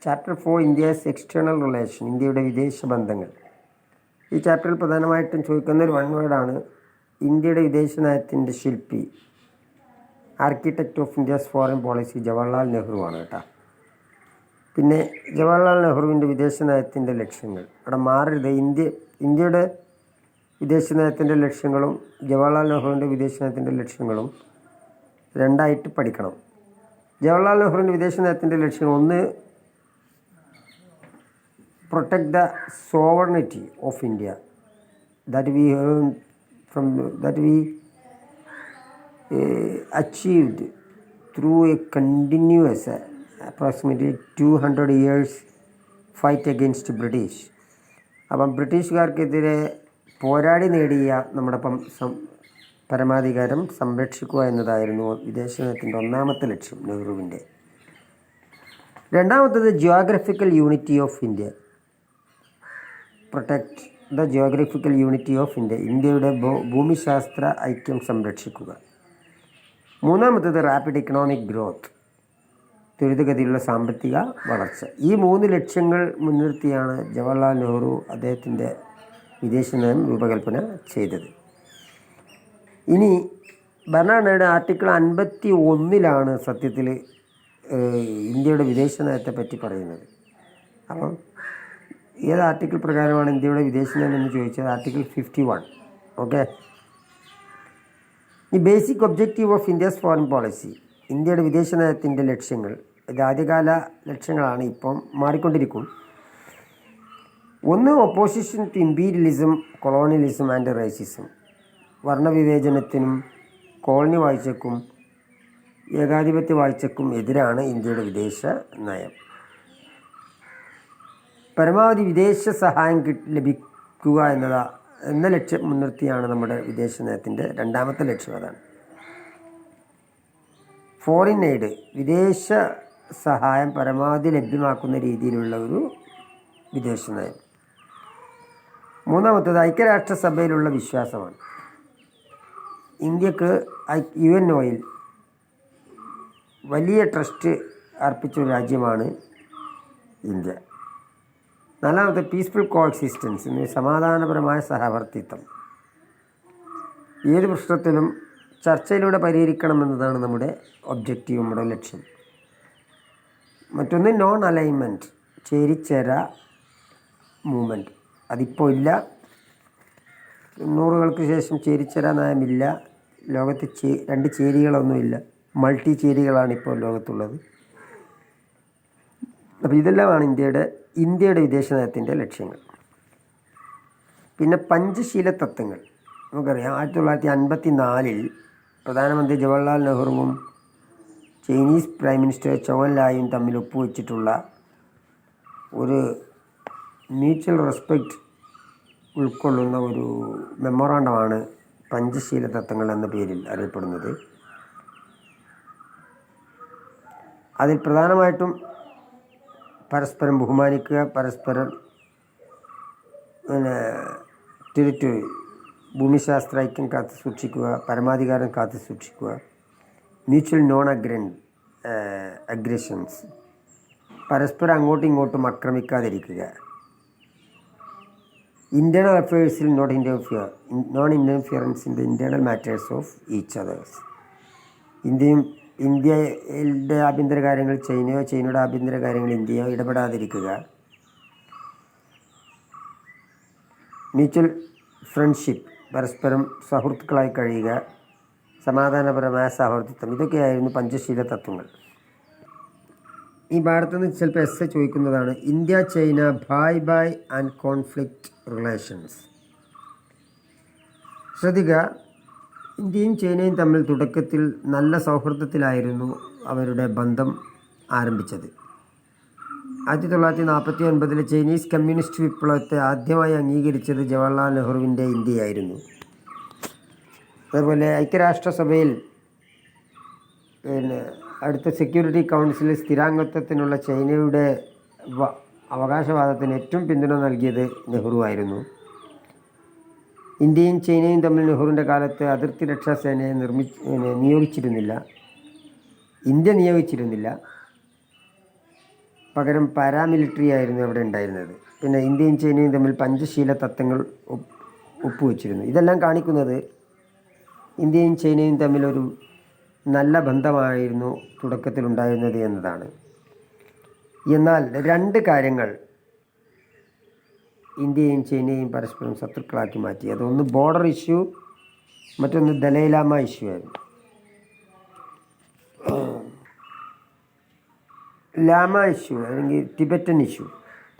Chapter 4 India's external relation, ഇന്ത്യയുടെ വിദേശ ബന്ധങ്ങൾ. ഈ ചാപ്റ്ററിൽ പ്രധാനമായിട്ടും ചോദിക്കുന്ന ഒരു വൺ വേർഡാണ് ഇന്ത്യയുടെ വിദേശ നയത്തിൻ്റെ ശില്പി, architect of India's foreign policy Jawaharlal Nehru ആണ് കേട്ടോ. പിന്നെ ജവഹർലാൽ നെഹ്റുവിൻ്റെ വിദേശ നയത്തിൻ്റെ ലക്ഷ്യങ്ങൾ അവിടെ മാറരുത്. ഇന്ത്യയുടെ വിദേശ നയത്തിൻ്റെ ലക്ഷ്യങ്ങളും ജവഹർലാൽ നെഹ്റുവിൻ്റെ വിദേശ നയത്തിൻ്റെ ലക്ഷ്യങ്ങളും രണ്ടായിട്ട് പഠിക്കണം. ജവഹർലാൽ നെഹ്റുവിൻ്റെ വിദേശ നയത്തിൻ്റെ ലക്ഷ്യങ്ങൾ ഒന്ന്, protect the sovereignty of India that we achieved through a continuous approximately 200 years fight against British. അപ്പം ബ്രിട്ടീഷുകാർക്കെതിരെ പോരാടി നേടിയ നമ്മുടെ പരമാധികാരം സംരക്ഷിക്കുക എന്നതായിരുന്നു വിദേശ നയത്തിൻ്റെ ഒന്നാമത്തെ ലക്ഷ്യം നെഹ്റുവിൻ്റെ. രണ്ടാമത്തത് geographical unity of India, protect the geographical unity of India, ഇന്ത്യയുടെ ഭൂമിശാസ്ത്ര ഐക്യം സംരക്ഷിക്കുക. മൂന്നാമത്തത് റാപ്പിഡ് ഇക്കണോമിക് ഗ്രോത്ത്, ത്വരിതഗതിയിലുള്ള സാമ്പത്തിക വളർച്ച. ഈ 3 ലക്ഷ്യങ്ങൾ മുൻനിർത്തിയാണ് ജവഹർലാൽ നെഹ്റു അദ്ദേഹത്തിൻ്റെ വിദേശ നയം രൂപകൽപ്പന ചെയ്തത്. ഇനി ഭരണഘടനയുടെ ആർട്ടിക്കിൾ 51 സത്യത്തിൽ ഇന്ത്യയുടെ വിദേശ നയത്തെ പറ്റി പറയുന്നത്. അപ്പം ഏത് ആർട്ടിക്കിൾ പ്രകാരമാണ് ഇന്ത്യയുടെ വിദേശ നയം എന്ന് ചോദിച്ചാൽ ആർട്ടിക്കിൾ 51. ഓക്കെ. ഈ basic objective of India's foreign policy, ഇന്ത്യയുടെ വിദേശ നയത്തിൻ്റെ ലക്ഷ്യങ്ങൾ. ഇത് ആദ്യകാല ലക്ഷ്യങ്ങളാണ്, ഇപ്പം മാറിക്കൊണ്ടിരിക്കും. ഒന്ന്, opposition to imperialism, colonialism and racism, വർണ്ണവിവേചനത്തിനും കോളനി വാഴ്ചക്കും ഏകാധിപത്യ വാഴ്ചക്കും എതിരാണ് ഇന്ത്യയുടെ വിദേശ നയം. പരമാവധി വിദേശ സഹായം ലഭിക്കുക എന്ന ലക്ഷ്യം മുൻനിർത്തിയാണ് നമ്മുടെ വിദേശ നയത്തിൻ്റെ രണ്ടാമത്തെ ലക്ഷ്യം. അതാണ് ഫോറിൻ എയ്ഡ്, വിദേശ സഹായം പരമാവധി ലഭ്യമാക്കുന്ന രീതിയിലുള്ള ഒരു വിദേശ നയം. മൂന്നാമത്തേത് ഐക്യരാഷ്ട്രസഭയിലുള്ള വിശ്വാസമാണ്. ഇന്ത്യക്ക് UNOയിൽ വലിയ ട്രസ്റ്റ് അർപ്പിച്ച ഒരു രാജ്യമാണ് ഇന്ത്യ. നാലാമത്തെ പീസ്ഫുൾ കോഎക്സിസ്റ്റൻസ്, സമാധാനപരമായ സഹവർത്തിത്വം. ഏത് പ്രശ്നത്തിലും ചർച്ചയിലൂടെ പരിഹരിക്കണമെന്നതാണ് നമ്മുടെ ഒബ്ജക്റ്റീവ്, നമ്മുടെ ലക്ഷ്യം. മറ്റൊന്ന് നോൺ അലൈൻമെൻറ്റ്, ചേരിചേര മൂവ്മെൻറ്റ്. അതിപ്പോൾ ഇല്ല, 100 ശേഷം ചേരിചേര നയമില്ല. ലോകത്ത് 2 ചേരികളൊന്നുമില്ല, മൾട്ടി ചേരികളാണ് ഇപ്പോൾ ലോകത്തുള്ളത്. അപ്പോൾ ഇതെല്ലാമാണ് ഇന്ത്യയുടെ വിദേശ നയത്തിൻ്റെ ലക്ഷ്യങ്ങൾ. പിന്നെ പഞ്ചശീല തത്വങ്ങൾ നമുക്കറിയാം. 1954 പ്രധാനമന്ത്രി ജവഹർലാൽ നെഹ്റുവും ചൈനീസ് പ്രൈം മിനിസ്റ്റർ ചൗവൻ ലായും തമ്മിൽ ഒപ്പുവെച്ചിട്ടുള്ള ഒരു മ്യൂച്വൽ റെസ്പെക്റ്റ് ഉൾക്കൊള്ളുന്ന ഒരു മെമ്മോറാണ്ടമാണ് പഞ്ചശീല തത്വങ്ങൾ എന്ന പേരിൽ അറിയപ്പെടുന്നത്. അതിൽ പ്രധാനമായിട്ടും പരസ്പരം ബഹുമാനിക്കുക, പരസ്പരം ടെറിറ്ററി ഭൂമിശാസ്ത്ര ഐക്യം കാത്തു സൂക്ഷിക്കുക, പരമാധികാരം കാത്തു സൂക്ഷിക്കുക, മ്യൂച്വൽ നോൺ അഗ്രഷൻസ്, പരസ്പരം അങ്ങോട്ടും ഇങ്ങോട്ടും ആക്രമിക്കാതിരിക്കുക, ഇൻറ്റേർണൽ അഫയേഴ്സിൽ non interference in the internal matters of each others. ഇന്ത്യയുടെ ആഭ്യന്തര കാര്യങ്ങൾ ചൈനയോ, ചൈനയുടെ ആഭ്യന്തര കാര്യങ്ങൾ ഇന്ത്യയോ ഇടപെടാതിരിക്കുക, മ്യൂച്വൽ ഫ്രണ്ട്ഷിപ്പ്, പരസ്പരം സുഹൃത്തുക്കളായി കഴിയുക, സമാധാനപരമായ സഹവർത്തിത്വം. ഇതൊക്കെയായിരുന്നു പഞ്ചശീല തത്വങ്ങൾ. ഈ ഭാരതത്തിൽ ചിലപ്പോൾ ചോദിക്കുന്നതാണ് ഇന്ത്യ ചൈന ബൈ ആൻഡ് കോൺഫ്ലിക്റ്റ് റിലേഷൻസ്. ശ്രദ്ധിക്കുക, ഇന്ത്യയും ചൈനയും തമ്മിൽ തുടക്കത്തിൽ നല്ല സൗഹൃദത്തിലായിരുന്നു അവരുടെ ബന്ധം ആരംഭിച്ചത്. 1949 ചൈനീസ് കമ്മ്യൂണിസ്റ്റ് വിപ്ലവത്തെ ആദ്യമായി അംഗീകരിച്ചത് ജവഹർലാൽ നെഹ്റുവിൻ്റെ ഇന്ത്യയായിരുന്നു. അതുപോലെ ഐക്യരാഷ്ട്രസഭയിൽ അടുത്ത സെക്യൂരിറ്റി കൗൺസിലിൽ സ്ഥിരാംഗത്വത്തിനുള്ള ചൈനയുടെ അവകാശവാദത്തിന് ഏറ്റവും പിന്തുണ നൽകിയത് നെഹ്റു ആയിരുന്നു. ഇന്ത്യയും ചൈനയും തമ്മിൽ നെഹ്റുവിൻ്റെ കാലത്ത് അതിർത്തി രക്ഷാസേനയെ ഇന്ത്യ നിയോഗിച്ചിരുന്നില്ല. പകരം പാരാമിലിറ്ററി ആയിരുന്നു അവിടെ ഉണ്ടായിരുന്നത്. പിന്നെ ഇന്ത്യയും ചൈനയും തമ്മിൽ പഞ്ചശീല തത്വങ്ങൾ ഒപ്പുവെച്ചിരുന്നു. ഇതെല്ലാം കാണിക്കുന്നത് ഇന്ത്യയും ചൈനയും തമ്മിലൊരു നല്ല ബന്ധമായിരുന്നു തുടക്കത്തിലുണ്ടായിരുന്നത് എന്നതാണ്. എന്നാൽ രണ്ട് കാര്യങ്ങൾ ഇന്ത്യയും ചൈനയും പരസ്പരം ശത്രുക്കളാക്കി മാറ്റി. അതൊന്ന് ബോർഡർ ഇഷ്യൂ, മറ്റൊന്ന് ദലൈലാമ ഇഷ്യൂ ആയിരുന്നു. ലാമ ഇഷ്യൂ അല്ലെങ്കിൽ ടിബറ്റൻ ഇഷ്യൂ.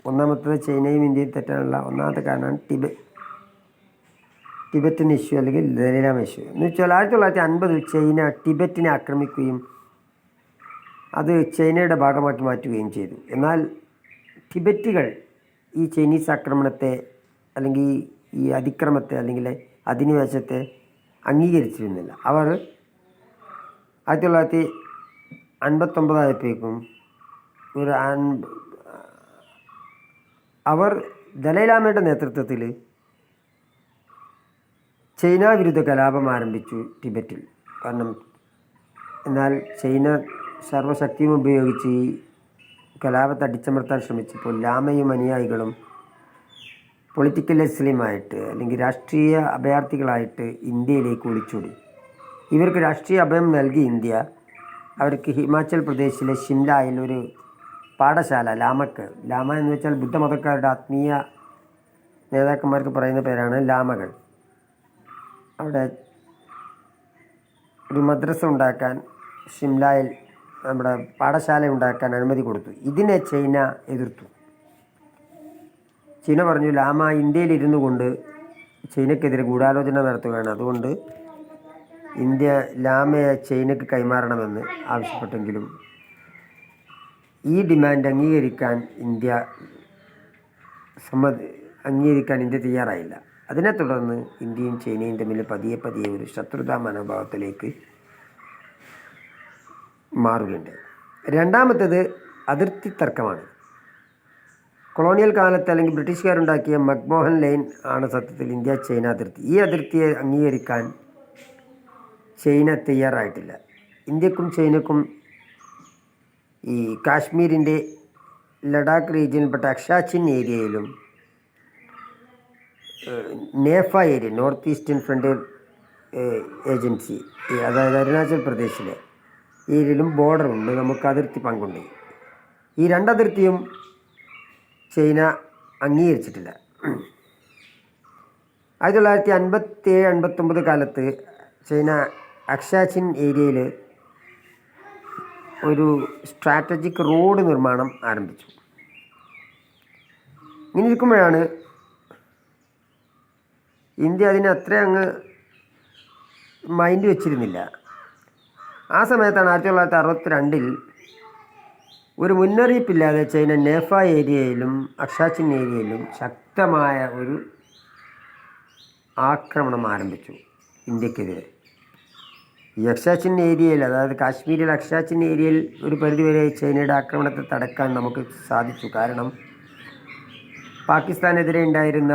ഒന്നാമത്തത് ചൈനയും ഇന്ത്യയും തെറ്റാനുള്ള ഒന്നാമത്തെ കാരണമാണ് ടിബറ്റൻ ഇഷ്യൂ അല്ലെങ്കിൽ ദലൈലാമ ഇഷ്യൂ. എന്ന് വെച്ചാൽ 1950 ചൈന ടിബറ്റിനെ ആക്രമിക്കുകയും അത് ചൈനയുടെ ഭാഗമാക്കി മാറ്റുകയും ചെയ്തു. എന്നാൽ ടിബറ്റുകൾ ഈ ചൈനീസ് ആക്രമണത്തെ അല്ലെങ്കിൽ ഈ അതിക്രമത്തെ അല്ലെങ്കിൽ അധിനിവേശത്തെ അംഗീകരിച്ചിരുന്നില്ല. അവർ 1959 ആയപ്പോഴേക്കും അവർ ദലൈലാമയുടെ നേതൃത്വത്തിൽ ചൈന വിരുദ്ധ കലാപം ആരംഭിച്ചു ടിബറ്റിൽ. എന്നാൽ ചൈന സർവശക്തിയും ഉപയോഗിച്ച് ഈ കലാപത്തെ അടിച്ചമർത്താൻ ശ്രമിച്ചപ്പോൾ ലാമയും അനുയായികളും പൊളിറ്റിക്കൽ എസ്ലിമായിട്ട് അല്ലെങ്കിൽ രാഷ്ട്രീയ അഭയാർത്ഥികളായിട്ട് ഇന്ത്യയിലേക്ക് ഒളിച്ചോടി. ഇവർക്ക് രാഷ്ട്രീയ അഭയം നൽകി ഇന്ത്യ. അവർക്ക് ഹിമാചൽ പ്രദേശിലെ ഷിംലയിൽ ഒരു പാഠശാല, ലാമ എന്ന് വെച്ചാൽ ബുദ്ധമതക്കാരുടെ ആത്മീയ നേതാക്കന്മാർക്ക് പറയുന്ന പേരാണ് ലാമകൾ. അവിടെ ഒരു മദ്രസ ഉണ്ടാക്കാൻ ഷിംലയിൽ നമ്മുടെ പാഠശാല ഉണ്ടാക്കാൻ അനുമതി കൊടുത്തു. ഇതിനെ ചൈന എതിർത്തു. ചൈന പറഞ്ഞു ലാമ ഇന്ത്യയിലിരുന്നു കൊണ്ട് ചൈനക്കെതിരെ ഗൂഢാലോചന നടത്തുകയാണ്, അതുകൊണ്ട് ഇന്ത്യ ലാമയെ ചൈനക്ക് കൈമാറണമെന്ന് ആവശ്യപ്പെട്ടെങ്കിലും ഈ ഡിമാൻഡ് അംഗീകരിക്കാൻ ഇന്ത്യ തയ്യാറായില്ല. അതിനെ തുടർന്ന് ഇന്ത്യയും ചൈനയും തമ്മിൽ പതിയെ ഒരു ശത്രുതാ മനോഭാവത്തിലേക്ക് മാറുകയുണ്ടായി. രണ്ടാമത്തേത് അതിർത്തി തർക്കമാണ്. കൊളോണിയൽ കാലത്ത് അല്ലെങ്കിൽ ബ്രിട്ടീഷുകാരുണ്ടാക്കിയ മക്മോഹൻ ലൈൻ ആണ് സത്യത്തിൽ ഇന്ത്യ ചൈന അതിർത്തി. ഈ അതിർത്തിയെ അംഗീകരിക്കാൻ ചൈന തയ്യാറായിട്ടില്ല. ഇന്ത്യക്കും ചൈനക്കും ഈ കാശ്മീരിൻ്റെ ലഡാക്ക് റീജിയനിൽപ്പെട്ട അക്ഷാച്ചിൻ ഏരിയയിലും NEFA area, north eastern frontier agency, അതായത് അരുണാചൽ പ്രദേശിലെ ഏരിയയിലും ബോർഡറുണ്ട്, നമുക്ക് അതിർത്തി പങ്കുണ്ട്. ഈ രണ്ടതിർത്തിയും ചൈന അംഗീകരിച്ചിട്ടില്ല. 1957-59 കാലത്ത് ചൈന അക്ഷാച്ചിൻ ഏരിയയിൽ ഒരു സ്ട്രാറ്റജിക് റോഡ് നിർമ്മാണം ആരംഭിച്ചു. ഇങ്ങനെ ഇരിക്കുമ്പോഴാണ് ഇന്ത്യ അതിനെ അത്ര അങ്ങ് മൈൻഡ് വെച്ചിരുന്നില്ല. ആ സമയത്താണ് 1962 ഒരു മുന്നറിയിപ്പില്ലാതെ ചൈന നേഫ ഏരിയയിലും അക്ഷാച്ചിൻ ഏരിയയിലും ശക്തമായ ഒരു ആക്രമണം ആരംഭിച്ചു ഇന്ത്യക്കെതിരെ. ഈ അക്ഷാച്ചിൻ ഏരിയയിൽ, അതായത് കാശ്മീരിലെ അക്ഷാച്ചിൻ ഏരിയയിൽ ഒരു പരിധിവരെ ചൈനയുടെ ആക്രമണത്തെ തടക്കാൻ നമുക്ക് സാധിച്ചു. കാരണം പാകിസ്ഥാനെതിരെ ഉണ്ടായിരുന്ന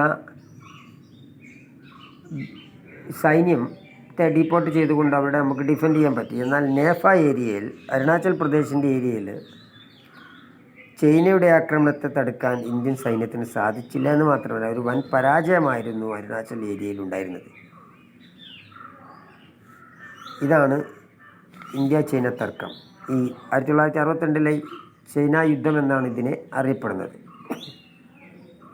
സൈന്യത്തെ ഡീപ്പോർട്ട് ചെയ്തുകൊണ്ട് അവിടെ നമുക്ക് ഡിഫെൻഡ് ചെയ്യാൻ പറ്റി. എന്നാൽ നേഫ ഏരിയയിൽ, അരുണാചൽ പ്രദേശിൻ്റെ ഏരിയയിൽ ചൈനയുടെ ആക്രമണത്തെ തടുക്കാൻ ഇന്ത്യൻ സൈന്യത്തിന് സാധിച്ചില്ല എന്ന് മാത്രമല്ല, ഒരു വൻ പരാജയമായിരുന്നു അരുണാചൽ ഏരിയയിൽ ഉണ്ടായിരുന്നത്. ഇതാണ് ഇന്ത്യ ചൈന തർക്കം. ഈ 1962 ചൈന യുദ്ധം എന്നാണ് ഇതിനെ അറിയപ്പെടുന്നത്.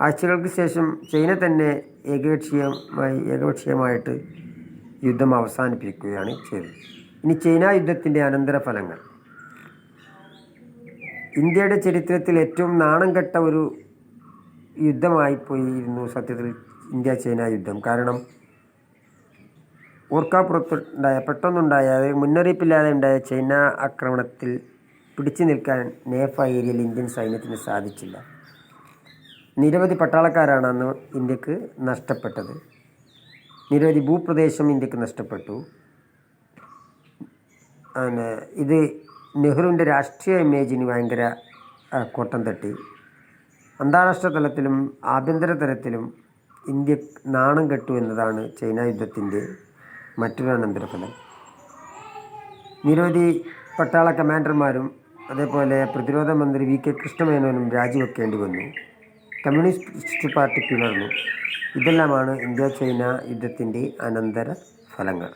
ആഴ്ചകൾക്ക് ശേഷം ചൈന തന്നെ ഏകപക്ഷീയമായിട്ട് യുദ്ധം അവസാനിപ്പിക്കുകയാണ് ചെയ്തത്. ഇനി ചൈന യുദ്ധത്തിൻ്റെ അനന്തരഫലങ്ങൾ. ഇന്ത്യയുടെ ചരിത്രത്തിൽ ഏറ്റവും നാണം കെട്ട ഒരു യുദ്ധമായിപ്പോയിരുന്നു സത്യത്തിൽ ഇന്ത്യ ചൈന യുദ്ധം. കാരണം ഓർക്കാപ്പുറത്തുണ്ടായ പെട്ടെന്നുണ്ടായ, മുന്നറിയിപ്പില്ലാതെ ഉണ്ടായ ചൈന ആക്രമണത്തിൽ പിടിച്ചു നിൽക്കാൻ നേഫ ഏരിയയിൽ ഇന്ത്യൻ സൈന്യത്തിന് സാധിച്ചില്ല. നിരവധി പട്ടാളക്കാരാണ് അന്ന് ഇന്ത്യക്ക് നഷ്ടപ്പെട്ടത്. നിരവധി ഭൂപ്രദേശം ഇന്ത്യക്ക് നഷ്ടപ്പെട്ടു. ഇത് നെഹ്റുവിൻ്റെ രാഷ്ട്രീയ ഇമേജിന് ഭയങ്കര കോട്ടം തട്ടി. അന്താരാഷ്ട്ര തലത്തിലും ആഭ്യന്തര തലത്തിലും ഇന്ത്യ നാണം കെട്ടു എന്നതാണ് ചൈന യുദ്ധത്തിൻ്റെ മറ്റൊരു അനന്തരഫലം. നിരവധി പട്ടാള കമാൻഡർമാരും അതേപോലെ പ്രതിരോധ മന്ത്രി വി കെ കൃഷ്ണമേനോനും രാജിവെക്കേണ്ടി വന്നു. കമ്മ്യൂണിസ്റ്റ് പാർട്ടി പിളർന്നു. ഇതെല്ലാമാണ് ഇന്ത്യ ചൈന യുദ്ധത്തിൻ്റെ അനന്തര ഫലങ്ങൾ.